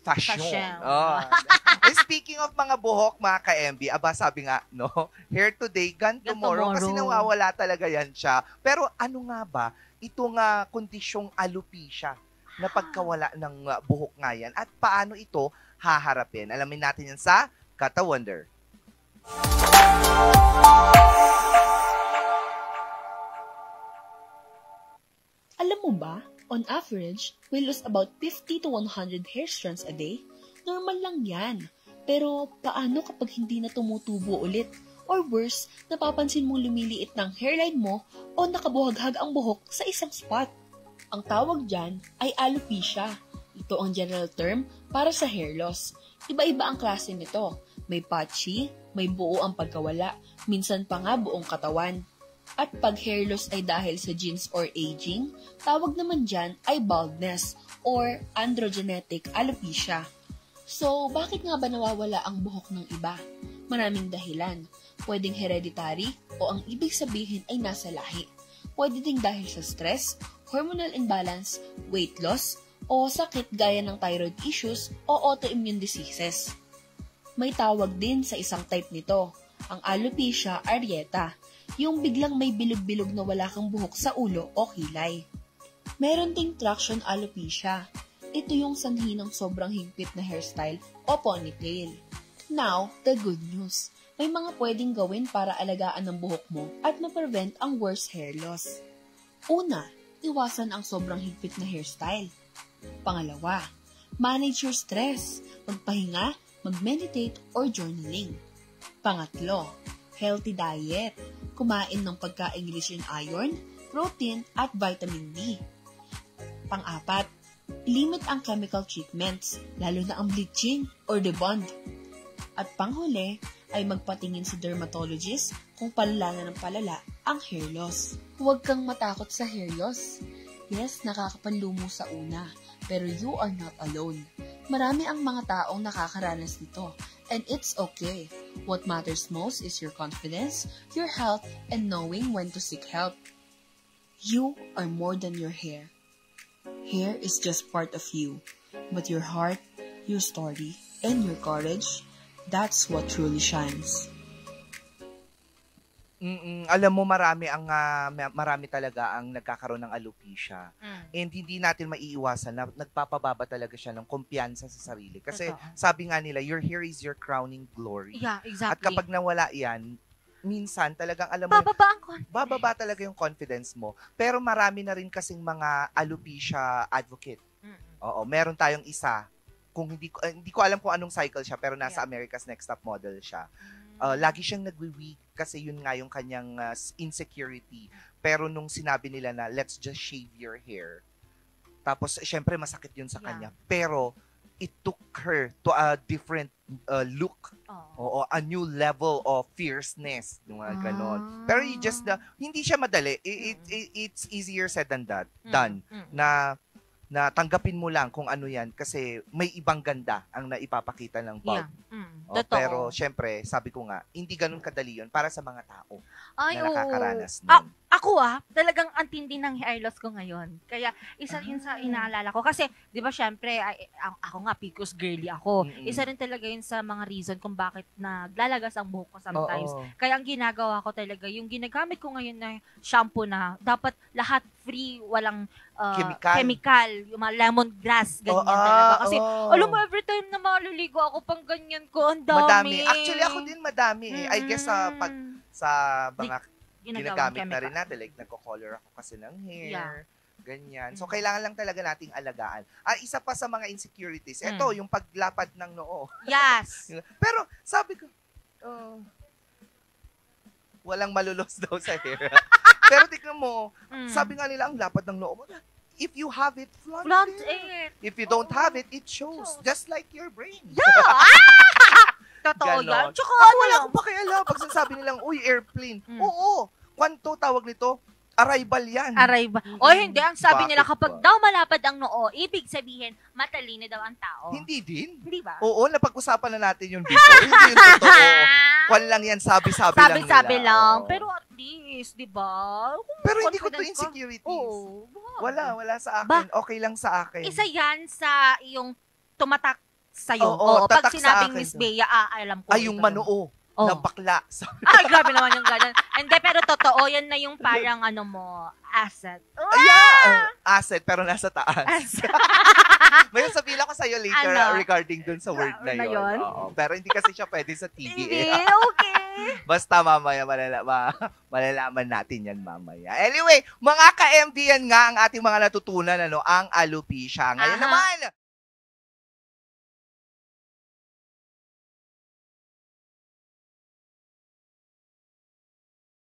fashion. Fashion. And speaking of mga buhok, mga ka-MB, aba sabi nga, no, hair today, gone tomorrow. Kasi nawawala talaga yan siya. Pero ano nga ba, itong kondisyong alopecia na pagkawala ng buhok nga yan at paano ito haharapin? Alamin natin yan sa Kata Wonder. Alam mo ba, on average, we lose about 50 to 100 hair strands a day. Normal lang yan. Pero paano kapag hindi na tumutubo ulit? Or worse, napapansin mong lumiliit ng hairline mo o nakabuhaghag ang buhok sa isang spot. Ang tawag dyan ay alopecia. Ito ang general term para sa hair loss. Iba-iba ang klase nito. May patchy, may buo ang pagkawala, minsan pa nga buong katawan. At pag hair loss ay dahil sa genes or aging, tawag naman dyan ay baldness or androgenetic alopecia. So, bakit nga ba nawawala ang buhok ng iba? Maraming dahilan. Pwedeng hereditary o ang ibig sabihin ay nasa lahi. Pwede ding dahil sa stress, hormonal imbalance, weight loss, o sakit gaya ng thyroid issues o autoimmune diseases. May tawag din sa isang type nito, ang alopecia areata, yung biglang may bilog-bilog na wala kang buhok sa ulo o kilay. Meron ding traction alopecia. Ito yung sanhi ng sobrang higpit na hairstyle o ponytail. Now, the good news. May mga pwedeng gawin para alagaan ang buhok mo at ma-prevent ang worst hair loss. Una, iwasan ang sobrang higpit na hairstyle. Pangalawa, manage your stress. Magpahinga, mag-meditate or journaling. Pangatlo, healthy diet. Kumain ng pagkaing rich in iron, protein at vitamin D. Pang-apat, limit ang chemical treatments, lalo na ang bleaching or debond. At panghuli, ay magpatingin sa dermatologist kung palala na ng palala ang hair loss. Huwag kang matakot sa hair loss. Yes, nakakapanlumo sa una, pero you are not alone. Marami ang mga taong nakakaranas nito, and it's okay. What matters most is your confidence, your health, and knowing when to seek help. You are more than your hair. Hair is just part of you, but your heart, your story, and your courage, that's what truly shines. Alam mo, marami talaga ang nagkakaroon ng alopecia. And hindi natin maiiwasan na nagpapababa talaga siya ng kumpiyansa sa sarili. Kasi sabi nga nila, your hair is your crowning glory. Yeah, exactly. At kapag nawala yan, minsan talagang alam mo, bababa talaga yung confidence mo. Pero marami na rin kasing mga alopecia advocate. Oo, meron tayong isa. Kung hindi ko alam kung anong cycle siya, pero nasa America's Next Top Model siya. Lagi siyang nagwi-wig kasi yun nga yung kanyang insecurity. Pero nung sinabi nila na let's just shave your hair, tapos syempre masakit yun sa kanya. Pero it took her to a different look. O a new level of fierceness. Yung mga ganon. Pero hindi siya madali. It's easier said than done. Na tanggapin mo lang kung ano yan kasi may ibang ganda ang naipapakita ng bulb. Pero syempre, sabi ko nga, hindi ganun kadali yun para sa mga tao na nakakaranas nun. Ako talagang antindi ng hair loss ko ngayon. Kaya isa yun sa inaalala ko. Kasi, di ba syempre, ako nga, Picos girly ako. Isa rin talaga yun sa mga reason kung bakit naglalagas ang buhok ko sometimes. Kaya ang ginagawa ko talaga, yung ginagamit ko ngayon na shampoo na, dapat lahat free, walang chemical, yung mga lemongrass, ganyan talaga. Kasi, alam mo, every time na maliligo ako, pang ganyan ko, ang dami. Madami. Actually, ako din madami. I guess pag sa mga ginagamit na rin natin, like nagko-color ako kasi ng hair, ganyan. So, kailangan lang talaga nating alagaan. Isa pa sa mga insecurities, ito, yung paglapad ng noo. Yes! Pero, sabi ko, walang malulos daw sa hair. Pero tignan mo, sabi nga nila, ang lapad ng noo mo, if you have it, flaunt it. If you don't have it, it shows. Just like your brain. Yeah! Totoo yan. Tsaka wala akong pakialam. Pag sinasabi nilang, uy, airplane. Oo. Kwanto tawag nito? Arrival yan. Arrival. Hindi. Ang sabi nila, kapag daw malapad ang noo, ibig sabihin, matalino daw ang tao. Hindi din. Hindi ba? Oo, napag-usapan na natin yun before. Hindi yun totoo. Kwan lang yan, sabi-sabi lang nila. Sabi-sabi lang. Pero at least, di ba? Pero hindi ko to insecurities. Wala sa akin. Okay lang sa akin. Isa yan sa yung tumatak sa'yo. Oo, Pag tatak sa sinabing akin Miss to. Bea, alam ko. Ay, yung ito. manoo na bakla. Ay, grabe naman yung ganyan. Hindi, pero totoo, yan na yung parang asset. Asset, pero nasa taas. May sabihin ako sa'yo later regarding dun sa word na yun. Oo, pero hindi kasi siya pwede sa TV. Hindi, okay. Basta mamaya malalaman natin yan mamaya. Anyway, mga ka-MD yan nga ang ating mga natutunan, ang alopecia. Ngayon naman,